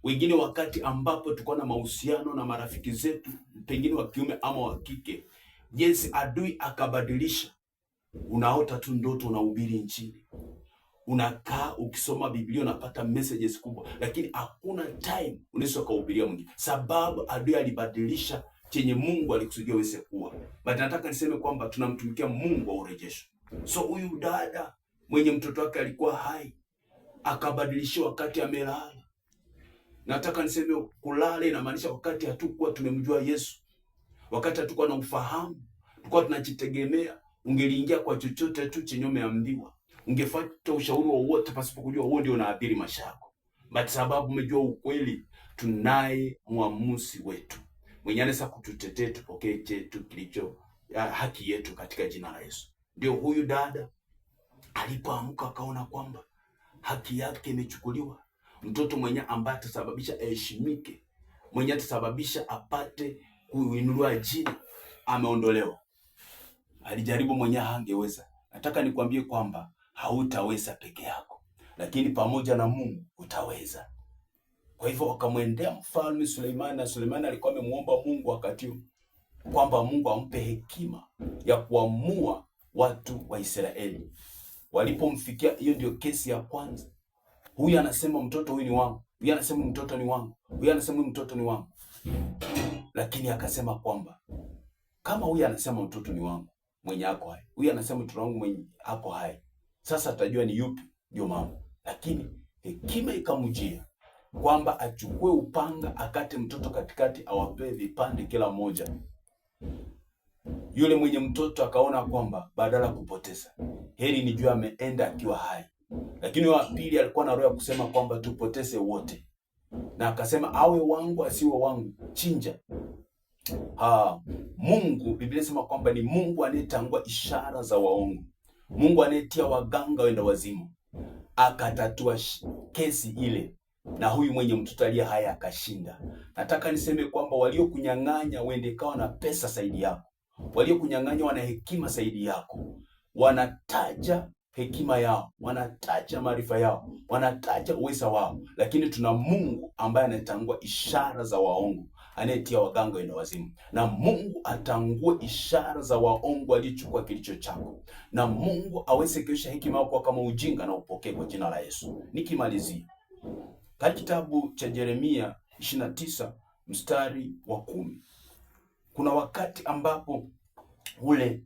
Wengine wakati ambapo tuko na mahusiano na marafiki zetu, pengine wa kiume ama wa kike, jinsi adui akabadilisha. Unaota tu ndoto, unahubiri Injili, unakaa ukisoma Biblia, unapata messages kubwa, lakini hakuna time unaweza kuhubiria mwingine, sababu adui alibadilisha chenye Mungu alikusudia wewe kuwa. But nataka niseme kwamba tunamtumikia Mungu wa urejesho. So huyu dada mwenye mtoto wake alikuwa hai akabadilisha wakati amelala. Nataka niseme kulala inamaanisha wakati hatukuwa tumemjua Yesu, wakati hatukuwa na ufahamu, tulikuwa tunajitegemea. Ungeliingia kwa chochote tu chenye umeambiwa, ungefuata ushauri wowote pasipo kujua huo ndio unaathiri maisha yako. But sababu umejua ukweli, tunaye mwamuzi wetu mwenye anaweza kututetea, tupokee chetu kilicho haki yetu katika jina la Yesu. Ndio huyu dada alipoamka akaona kwamba haki yake imechukuliwa. Mtoto mwenye ambaye atasababisha aheshimike, mwenye atasababisha apate kuinuliwa jina, ameondolewa. Alijaribu mwenye hangeweza. Nataka nikwambie kwamba hautaweza peke yako, lakini pamoja na Mungu utaweza. Kwa hivyo wakamwendea mfalme Suleimani, na Suleimani alikuwa amemuomba Mungu wakati huo kwamba Mungu ampe hekima ya kuamua watu wa Israeli. Walipomfikia, hiyo ndio kesi ya kwanza. Huyu anasema mtoto huyu ni wangu, huyu anasema mtoto ni wangu, huyu anasema mtoto ni wangu. Lakini akasema kwamba kama huyu anasema mtoto ni wangu mwenye ako hai, huyu anasema mtoto wangu mwenye ako hai, sasa atajua ni yupi ndio mama. Lakini hekima ikamjia kwamba achukue upanga, akate mtoto katikati, awapee vipande kila mmoja. Yule mwenye mtoto akaona kwamba badala kupoteza, heri nijue ameenda akiwa hai. Lakini wa pili alikuwa na roho ya kusema kwamba tupoteze wote, na akasema awe wangu asiwe wangu, chinja. Mungu, Biblia inasema kwamba ni Mungu anayetangua ishara za waongo, Mungu anayetia waganga wenda wazimu. Akatatua kesi ile, na huyu mwenye mtoto aliye hai akashinda. Nataka niseme kwamba waliokunyang'anya wende kawa na pesa zaidi yako, waliokunyang'anya wana hekima zaidi yako, wanataja hekima yao, wanataja maarifa yao, wanataja uweza wao, lakini tuna Mungu ambaye anatangua ishara za waongo, anayetia waganga wenda wazimu. Na Mungu atangue ishara za waongo alichukua kilicho chako, na Mungu aweze kuisha hekima yako kama ujinga, na upokee kwa jina la Yesu. Nikimalizia katika kitabu cha Yeremia 29 mstari wa 10, kuna wakati ambapo ule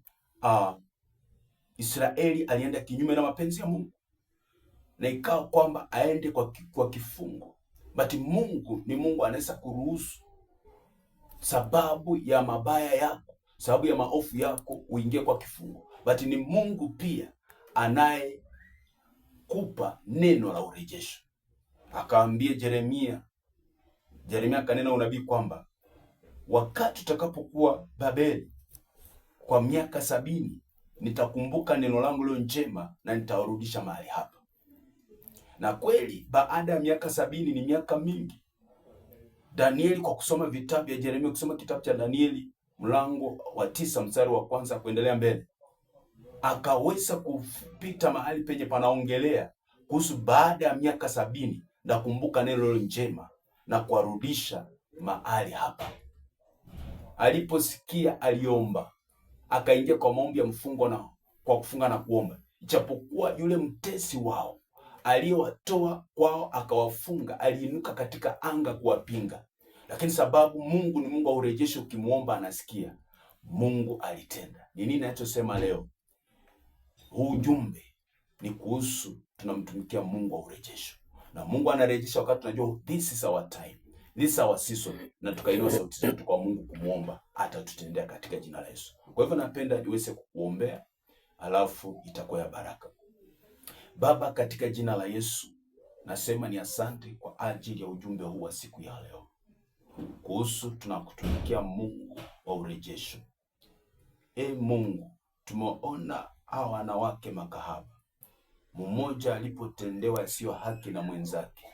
Israeli alienda kinyume na mapenzi ya Mungu, na ikawa kwamba aende kwa kifungo. But Mungu ni Mungu anaweza kuruhusu sababu ya mabaya yako, sababu ya maovu yako uingie kwa kifungo. But ni Mungu pia anayekupa neno la urejesho. Akaambia Yeremia kanena unabii kwamba wakati utakapokuwa Babeli kwa miaka 70, nitakumbuka neno langu leo njema na nitawarudisha mahali hapa. Na kweli baada ya miaka 70 ni miaka mingi. Danieli, kwa kusoma vitabu vya Yeremia, kusoma kitabu cha Danieli mlango wa 9 mstari wa 1 kuendelea mbele, akaweza kupita mahali penye panaongelea kuhusu baada ya miaka 70 na kumbuka neno leo njema na kuwarudisha mahali hapa. Aliposikia aliomba, akaingia kwa maombi ya mfungo na kwa kufunga na kuomba. Ijapokuwa yule mtesi wao aliyewatoa kwao akawafunga aliinuka katika anga kuwapinga, lakini sababu Mungu ni Mungu wa urejesho, ukimuomba anasikia, Mungu alitenda. Ni nini ninachosema leo? Huu ujumbe ni kuhusu tunamtumikia Mungu wa urejesho, na Mungu anarejesha wakati tunajua this is our time, this is our season, na tukainua sauti zetu kwa Mungu kumuomba, atatutendea katika jina la Yesu. Kwa hivyo napenda niweze kukuombea, alafu itakuwa ya baraka. Baba, katika jina la Yesu nasema ni asante kwa ajili ya ujumbe huu wa siku ya leo kuhusu tunakutumikia Mungu wa urejesho. Mungu, tumeona hawa wanawake makahaba, mmoja alipotendewa yasiyo haki na mwenzake,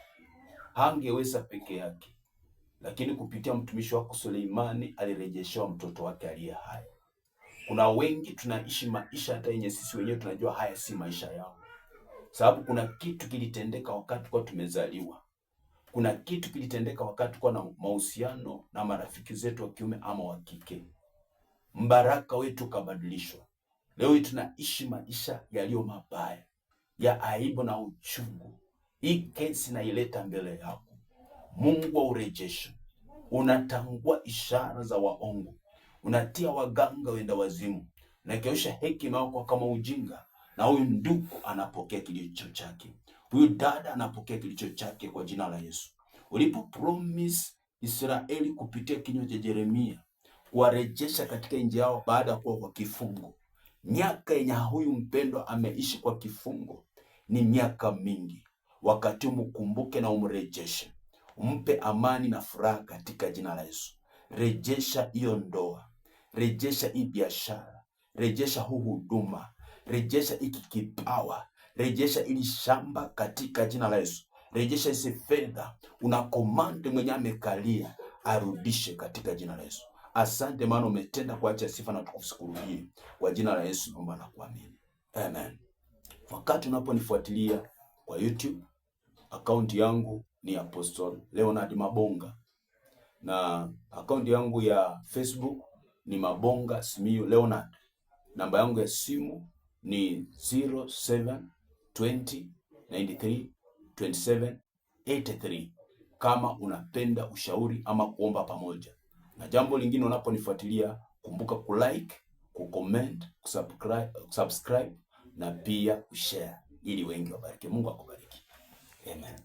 hangeweza peke yake, lakini kupitia mtumishi wako Suleimani alirejeshewa mtoto wake aliye hai. Kuna wengi tunaishi maisha hata yenye sisi wenyewe tunajua haya si maisha yao, sababu kuna kitu kilitendeka wakati kwa tumezaliwa. Kuna kitu kilitendeka wakati tulikuwa na mahusiano na marafiki zetu wa kiume ama wa kike. Mbaraka wetu kabadilishwa. Leo hii tunaishi maisha yaliyo mabaya, ya aibu na uchungu. Hii kesi naileta mbele yako. Mungu wa urejesho, unatangua ishara za waongo, unatia waganga wenda wazimu, unakeusha hekima yako kama ujinga, na huyu ndugu anapokea kilicho chake, huyu dada anapokea kilicho chake kwa jina la Yesu. Ulipo promise Israeli kupitia kinywa cha Yeremia kuwarejesha katika nchi yao baada ya kuwa kwa kifungo, miaka yenye huyu mpendwa ameishi kwa kifungo ni miaka mingi. Wakati umkumbuke na umrejeshe, umpe amani na furaha katika jina la Yesu. Rejesha hiyo ndoa, rejesha hii biashara, rejesha huu huduma, rejesha hiki kipawa, rejesha ili shamba katika jina la Yesu. Rejesha hizi fedha, una command mwenye amekalia arudishe katika jina la Yesu. Asante maana umetenda, kwa acha sifa na tukusikurudie kwa jina la Yesu naomba na kuamini. Amen. Wakati unaponifuatilia kwa YouTube, akaunti yangu ni Apostle Leonard Mabonga, na akaunti yangu ya Facebook ni Mabonga Simiyu Leonard. Namba yangu ya simu ni 0720932783 kama unapenda ushauri ama kuomba pamoja. Na jambo lingine, unaponifuatilia kumbuka kulike, kucomment, kusubscribe na pia kushare ili wengi wabariki. Mungu akubariki. Amen.